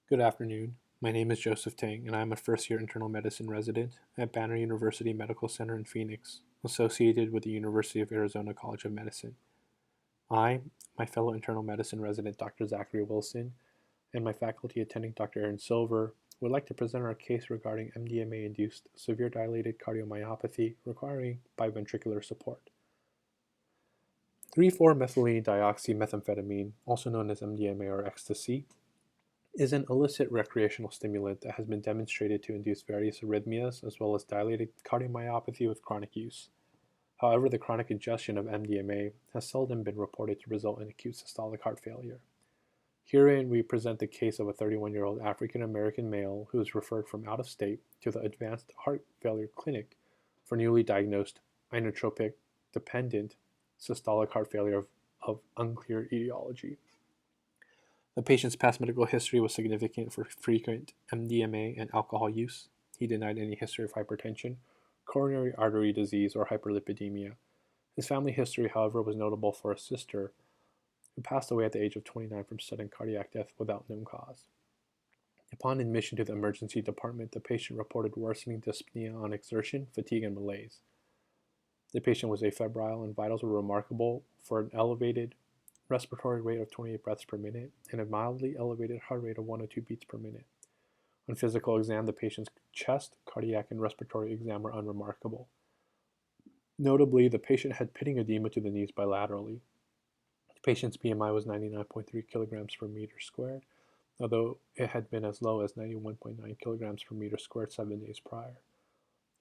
Good afternoon. My name is Joseph Tang, and I am a first-year internal medicine resident at Banner University Medical Center in Phoenix, associated with the University of Arizona College of Medicine. I, my fellow internal medicine resident Dr. Zachary Wilson, and my faculty attending Dr. Aaron Silver would like to present our case regarding MDMA-induced severe dilated cardiomyopathy requiring biventricular support. 3,4-methylene dioxymethamphetamine, also known as MDMA or ecstasy, is an illicit recreational stimulant that has been demonstrated to induce various arrhythmias as well as dilated cardiomyopathy with chronic use. However, the chronic ingestion of MDMA has seldom been reported to result in acute systolic heart failure. Herein, we present the case of a 31-year-old African American male who was referred from out of state to the Advanced Heart Failure Clinic for newly diagnosed inotropic dependent systolic heart failure of unclear etiology. The patient's past medical history was significant for frequent MDMA and alcohol use. He denied any history of hypertension, coronary artery disease, or hyperlipidemia. His family history, however, was notable for a sister who passed away at the age of 29 from sudden cardiac death without known cause. Upon admission to the emergency department, the patient reported worsening dyspnea on exertion, fatigue, and malaise. The patient was afebrile and vitals were remarkable for an elevated respiratory rate of 28 breaths per minute, and a mildly elevated heart rate of 102 beats per minute. On physical exam, the patient's chest, cardiac, and respiratory exam were unremarkable. Notably, the patient had pitting edema to the knees bilaterally. The patient's BMI was 99.3 kilograms per meter squared, although it had been as low as 91.9 kilograms per meter squared 7 days prior.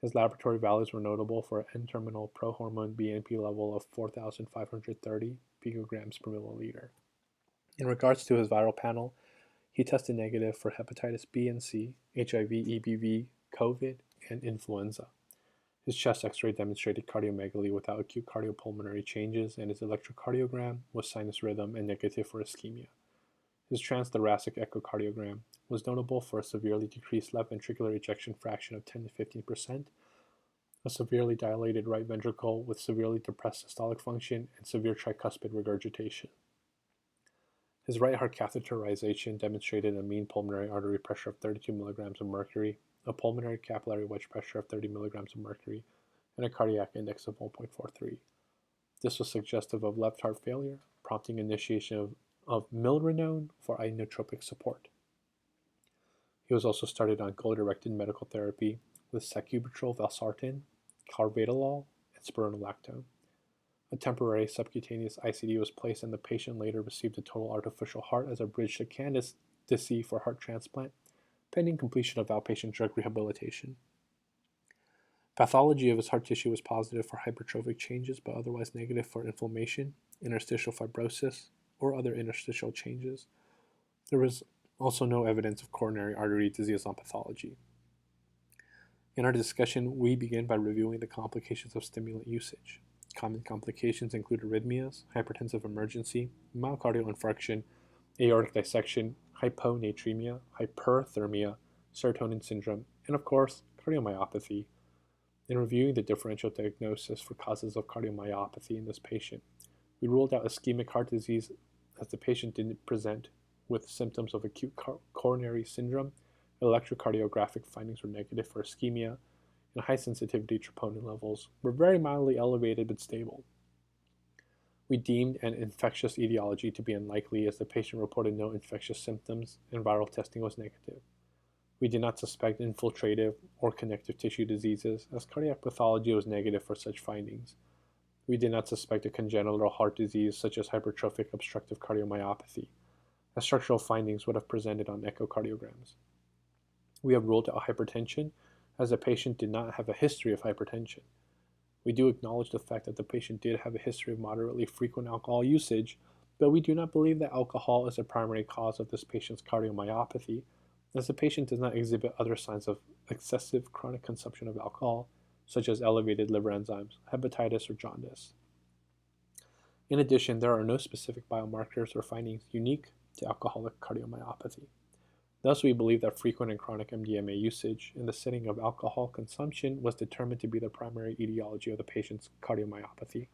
His laboratory values were notable for an N-terminal prohormone BNP level of 4,530 picograms per milliliter. In regards to his viral panel, he tested negative for hepatitis B and C, HIV, EBV, COVID, and influenza. His chest x-ray demonstrated cardiomegaly without acute cardiopulmonary changes, and his electrocardiogram was sinus rhythm and negative for ischemia. His transthoracic echocardiogram was notable for a severely decreased left ventricular ejection fraction of 10 to 15%, a severely dilated right ventricle with severely depressed systolic function, and severe tricuspid regurgitation. His right heart catheterization demonstrated a mean pulmonary artery pressure of 32 milligrams of mercury, a pulmonary capillary wedge pressure of 30 milligrams of mercury, and a cardiac index of 1.43. This was suggestive of left heart failure, prompting initiation of milrinone for inotropic support. He was also started on goal-directed medical therapy with sacubitril valsartan, carvedilol, and spironolactone. A temporary subcutaneous ICD was placed, and the patient later received a total artificial heart as a bridge to candidacy for heart transplant, pending completion of outpatient drug rehabilitation. Pathology of his heart tissue was positive for hypertrophic changes, but otherwise negative for inflammation, interstitial fibrosis, or other interstitial changes. There was also no evidence of coronary artery disease on pathology. In our discussion, we begin by reviewing the complications of stimulant usage. Common complications include arrhythmias, hypertensive emergency, myocardial infarction, aortic dissection, hyponatremia, hyperthermia, serotonin syndrome, and of course, cardiomyopathy. In reviewing the differential diagnosis for causes of cardiomyopathy in this patient, we ruled out ischemic heart disease as the patient didn't present with symptoms of acute coronary syndrome. Electrocardiographic findings were negative for ischemia, and high sensitivity troponin levels were very mildly elevated but stable. We deemed an infectious etiology to be unlikely as the patient reported no infectious symptoms and viral testing was negative. We did not suspect infiltrative or connective tissue diseases as cardiac pathology was negative for such findings. We did not suspect a congenital heart disease such as hypertrophic obstructive cardiomyopathy, as structural findings would have presented on echocardiograms. We have ruled out hypertension as the patient did not have a history of hypertension. We do acknowledge the fact that the patient did have a history of moderately frequent alcohol usage, but we do not believe that alcohol is a primary cause of this patient's cardiomyopathy, as the patient does not exhibit other signs of excessive chronic consumption of alcohol, such as elevated liver enzymes, hepatitis, or jaundice. In addition, there are no specific biomarkers or findings unique to alcoholic cardiomyopathy. Thus, we believe that frequent and chronic MDMA usage in the setting of alcohol consumption was determined to be the primary etiology of the patient's cardiomyopathy.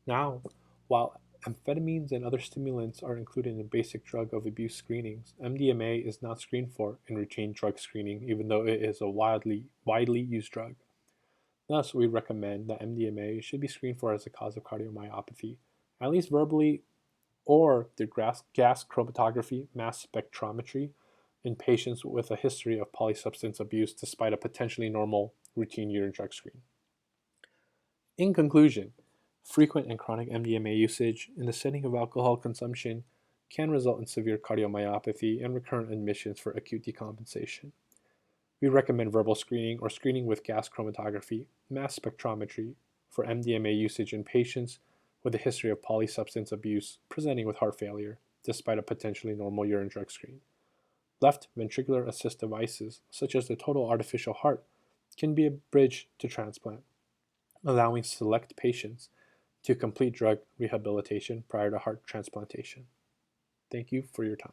Now, while Amphetamines and other stimulants are included in basic drug of abuse screenings. MDMA is not screened for in routine drug screening, even though it is a widely used drug. Thus, we recommend that MDMA should be screened for as a cause of cardiomyopathy, at least verbally, or through gas chromatography, mass spectrometry, in patients with a history of polysubstance abuse despite a potentially normal routine urine drug screen. In conclusion, frequent and chronic MDMA usage in the setting of alcohol consumption can result in severe cardiomyopathy and recurrent admissions for acute decompensation. We recommend verbal screening or screening with gas chromatography, mass spectrometry for MDMA usage in patients with a history of polysubstance abuse presenting with heart failure, despite a potentially normal urine drug screen. Left ventricular assist devices, such as the total artificial heart, can be a bridge to transplant, allowing select patients to complete drug rehabilitation prior to heart transplantation. Thank you for your time.